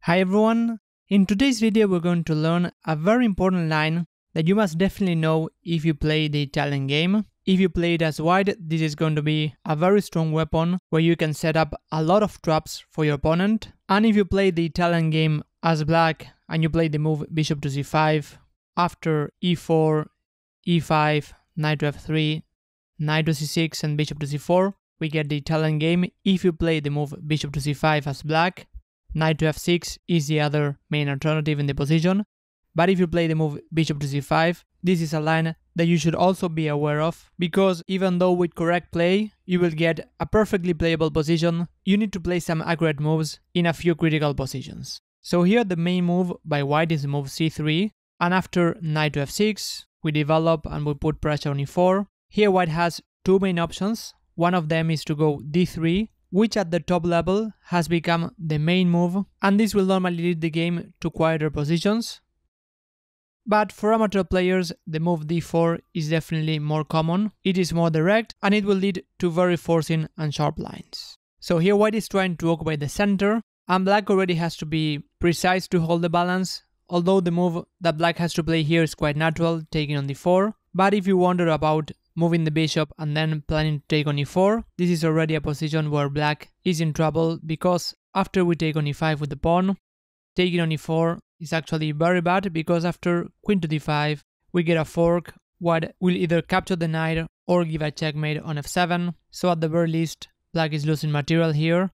Hi everyone, in today's video we're going to learn a very important line that you must definitely know if you play the Italian game. If you play it as white, this is going to be a very strong weapon where you can set up a lot of traps for your opponent. And if you play the Italian game as black and you play the move bishop to c5, after e4, e5, knight to f3, knight to c6 and bishop to c4, we get the Italian game. If you play the move bishop to c5 as black, knight to f6 is the other main alternative in the position. But if you play the move bishop to c5, this is a line that you should also be aware of, because even though with correct play you will get a perfectly playable position, you need to play some accurate moves in a few critical positions. So here the main move by white is move c3, and after knight to f6 we develop and we put pressure on e4. Here white has two main options. One of them is to go d3, which at the top level has become the main move, and this will normally lead the game to quieter positions. But for amateur players, the move d4 is definitely more common, it is more direct, and it will lead to very forcing and sharp lines. So here white is trying to occupy the center, and black already has to be precise to hold the balance, although the move that black has to play here is quite natural, taking on d4. But if you wonder about moving the bishop and then planning to take on e4, this is already a position where black is in trouble, because after we take on e5 with the pawn, taking on e4 is actually very bad, because after queen to d5 we get a fork. White will either capture the knight or give a checkmate on f7, so at the very least black is losing material here.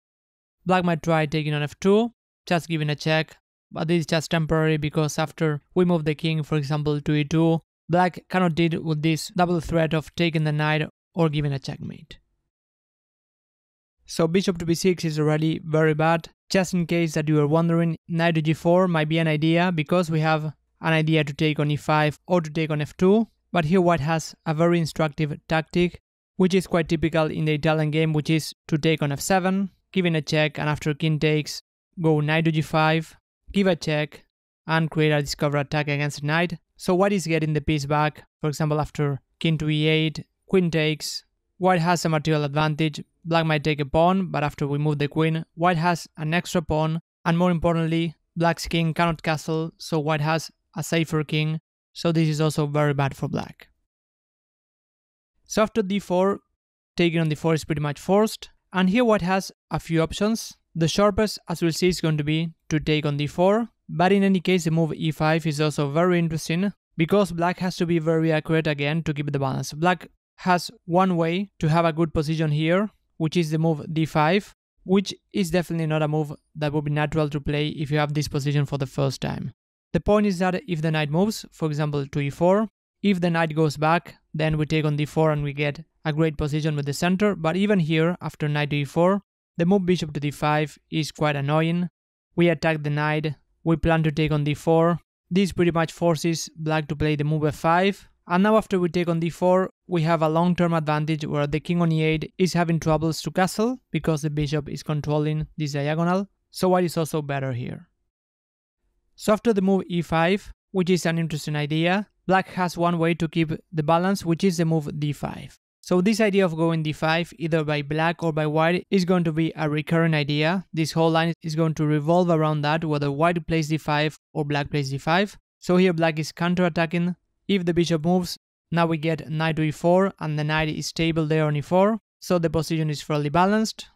Black might try taking on f2, just giving a check, but this is just temporary, because after we move the king, for example, to e2, black cannot deal with this double threat of taking the knight or giving a checkmate. So bishop to b6 is already very bad. Just in case that you are wondering, knight to g4 might be an idea, because we have an idea to take on e5 or to take on f2. But here white has a very instructive tactic, which is quite typical in the Italian game, which is to take on f7, giving a check, and after king takes, go knight to g5, give a check, and create a discover attack against the knight. So white is getting the piece back. For example, after king to e8, queen takes, white has a material advantage. Black might take a pawn, but after we move the queen, white has an extra pawn, and more importantly, black's king cannot castle, so white has a safer king, so this is also very bad for black. So after d4, taking on d4 is pretty much forced, and here white has a few options. The sharpest, as we'll see, is going to be to take on d4, but in any case the move e5 is also very interesting, because black has to be very accurate again to keep the balance. Black has one way to have a good position here, which is the move d5, which is definitely not a move that would be natural to play if you have this position for the first time. The point is that if the knight moves, for example to e4, if the knight goes back, then we take on d4 and we get a great position with the center. But even here, after knight to e4, the move bishop to d5 is quite annoying. We attack the knight, we plan to take on d4, this pretty much forces black to play the move f5. And now after we take on d4, we have a long-term advantage where the king on e8 is having troubles to castle, because the bishop is controlling this diagonal, so white is also better here. So after the move e5, which is an interesting idea, black has one way to keep the balance, which is the move d5. So this idea of going d5, either by black or by white, is going to be a recurring idea. This whole line is going to revolve around that, whether white plays d5 or black plays d5. So here black is counter-attacking. If the bishop moves, now we get knight to e4, and the knight is stable there on e4, so the position is fairly balanced.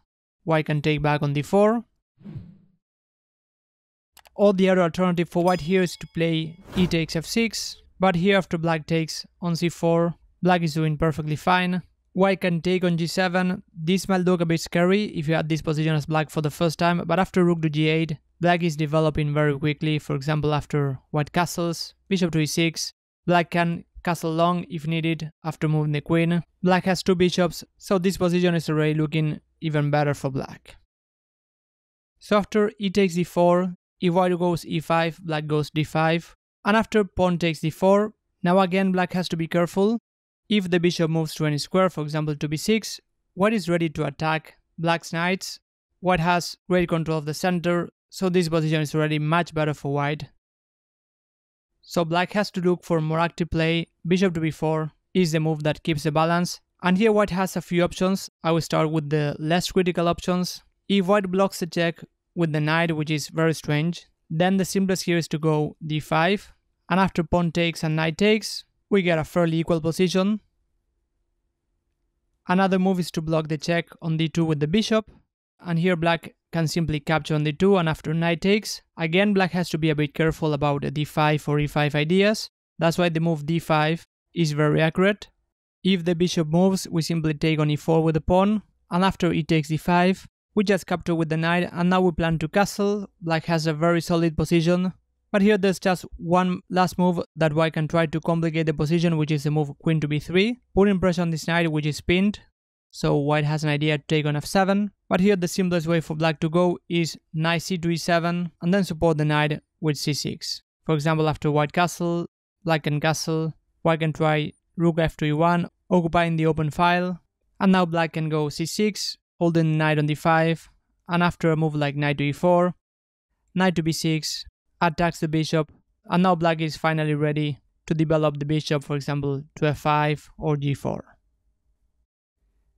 White can take back on d4. Or the other alternative for white here is to play e takes f6, but here after black takes on c4, black is doing perfectly fine. White can take on g7. This might look a bit scary if you had this position as black for the first time, but after rook to g8, black is developing very quickly. For example, after white castles, bishop to e6, black can castle long if needed after moving the queen. Black has two bishops, so this position is already looking even better for black. So after e takes d4, if white goes e5, black goes d5, and after pawn takes d4, now again black has to be careful. If the bishop moves to any square, for example to b6, white is ready to attack black's knights. White has great control of the center, so this position is already much better for white. So black has to look for more active play. Bishop to b4 is the move that keeps the balance. And here white has a few options. I will start with the less critical options. If white blocks the check, with the knight, which is very strange. Then the simplest here is to go d5, and after pawn takes and knight takes, we get a fairly equal position. Another move is to block the check on d2 with the bishop, and here black can simply capture on d2, and after knight takes, again black has to be a bit careful about the d5 or e5 ideas. That's why the move d5 is very accurate. If the bishop moves, we simply take on e4 with the pawn, and after e takes d5, we just capture with the knight, and now we plan to castle. Black has a very solid position, but here there's just one last move that white can try to complicate the position, which is the move queen to b3, putting pressure on this knight, which is pinned. So white has an idea to take on f7, but here the simplest way for black to go is knight c to e7, and then support the knight with c6. For example, after white castle, black can castle, white can try rook f to e1, occupying the open file, and now black can go c6, holding the knight on d5, and after a move like knight to e4, knight to b6, attacks the bishop, and now black is finally ready to develop the bishop, for example, to f5 or g4.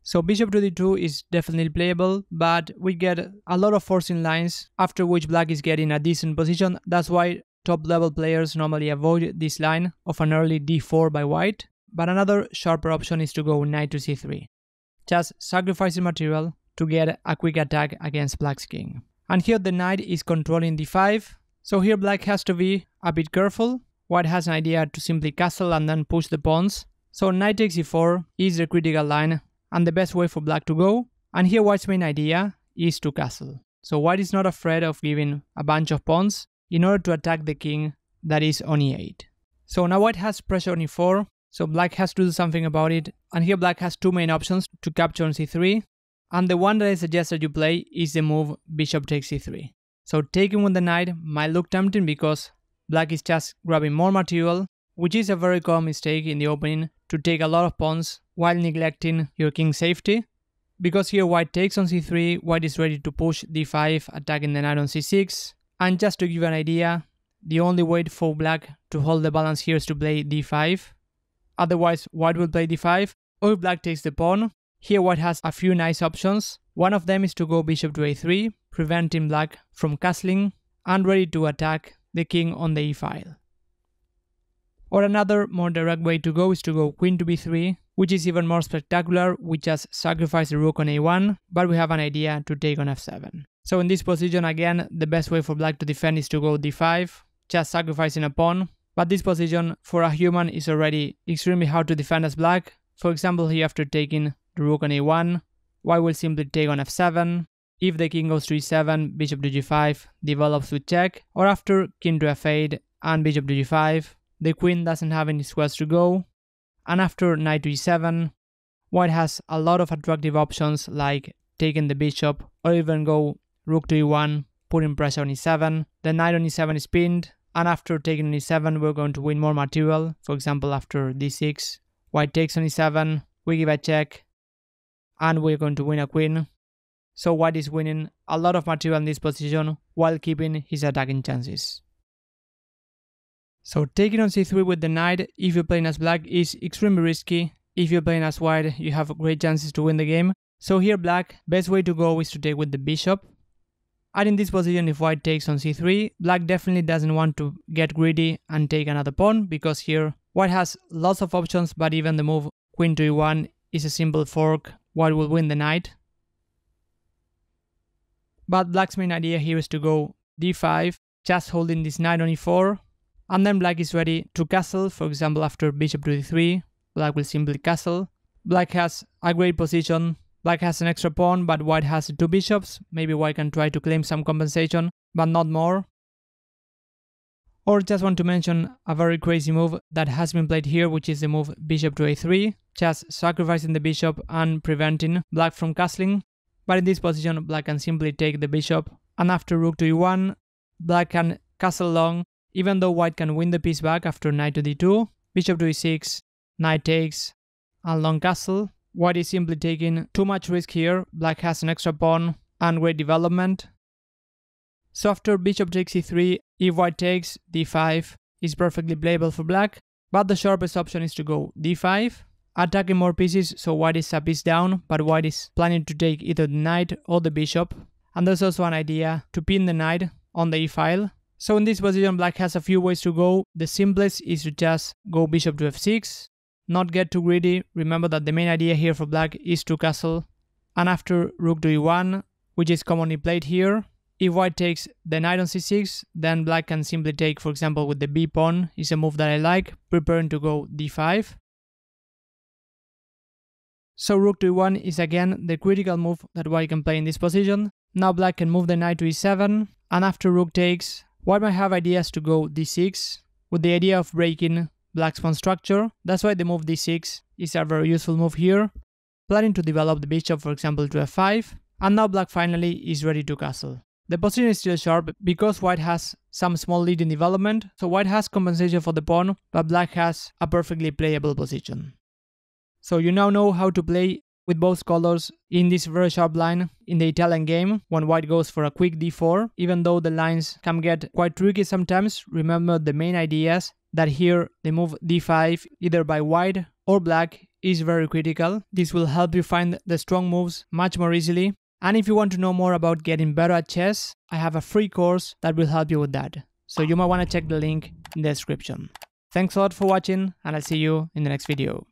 So bishop to d2 is definitely playable, but we get a lot of forcing lines, after which black is getting a decent position. That's why top level players normally avoid this line of an early d4 by white. But another sharper option is to go knight to c3, just sacrificing material to get a quick attack against black's king. And here the knight is controlling d5, so here black has to be a bit careful. White has an idea to simply castle and then push the pawns. So knight takes e4 is the critical line and the best way for black to go. And here white's main idea is to castle. So white is not afraid of giving a bunch of pawns in order to attack the king that is on e8. So now white has pressure on e4. So black has to do something about it, and here black has two main options to capture on c3, and the one that I suggest that you play is the move bishop takes c3. So taking with the knight might look tempting because black is just grabbing more material, which is a very common mistake in the opening, to take a lot of pawns while neglecting your king's safety. Because here white takes on c3, white is ready to push d5, attacking the knight on c6, and just to give you an idea, the only way for black to hold the balance here is to play d5. Otherwise, white will play d5, or if black takes the pawn. Here white has a few nice options. One of them is to go bishop to a3, preventing black from castling, and ready to attack the king on the e file. Or another more direct way to go is to go queen to b3, which is even more spectacular. We just sacrifice the rook on a1, but we have an idea to take on f7. So in this position, again, the best way for black to defend is to go d5, just sacrificing a pawn. But this position for a human is already extremely hard to defend as black. For example, here after taking the rook on a1, white will simply take on f7. If the king goes to e7, bishop to g5 develops with check, or after king to f8 and bishop to g5, the queen doesn't have any squares to go. And after knight to e7, white has a lot of attractive options like taking the bishop, or even go rook to e1, putting pressure on e7. The knight on e7 is pinned. And after taking on e7, we're going to win more material. For example, after d6, white takes on e7, we give a check, and we're going to win a queen. So white is winning a lot of material in this position while keeping his attacking chances. So taking on c3 with the knight, if you're playing as black, is extremely risky. If you're playing as white, you have great chances to win the game. So here black, best way to go is to take with the bishop. And in this position, if white takes on c3, black definitely doesn't want to get greedy and take another pawn, because here white has lots of options, but even the move queen to e1 is a simple fork. White will win the knight. But black's main idea here is to go d5, just holding this knight on e4, and then black is ready to castle. For example, after bishop to d3, black will simply castle. Black has a great position. Black has an extra pawn, but white has two bishops. Maybe white can try to claim some compensation, but not more. Or just want to mention a very crazy move that has been played here, which is the move bishop to a3, just sacrificing the bishop and preventing black from castling. But in this position, black can simply take the bishop, and after rook to e1, black can castle long, even though white can win the piece back after knight to d2, bishop to e6, knight takes, and long castle. White is simply taking too much risk here. Black has an extra pawn and great development. So after bishop takes e3, if white takes, d5 is perfectly playable for black, but the sharpest option is to go d5, attacking more pieces, so white is a piece down, but white is planning to take either the knight or the bishop. And there's also an idea to pin the knight on the e-file. So in this position, black has a few ways to go. The simplest is to just go bishop to f6, not get too greedy. Remember that the main idea here for black is to castle. And after rook to e1, which is commonly played here, if white takes the knight on c6, then black can simply take, for example, with the b pawn, is a move that I like, preparing to go d5. So rook to e1 is again the critical move that white can play in this position. Now black can move the knight to e7, and after rook takes, white might have ideas to go d6, with the idea of breaking black's pawn structure. That's why the move d6 is a very useful move here, planning to develop the bishop, for example, to f5, and now black finally is ready to castle. The position is still sharp because white has some small lead in development, so white has compensation for the pawn, but black has a perfectly playable position. So you now know how to play with both colors in this very sharp line in the Italian game when white goes for a quick d4. Even though the lines can get quite tricky sometimes, remember the main ideas that here the move d5 either by white or black is very critical. This will help you find the strong moves much more easily. And if you want to know more about getting better at chess, I have a free course that will help you with that. So you might want to check the link in the description. Thanks a lot for watching, and I'll see you in the next video.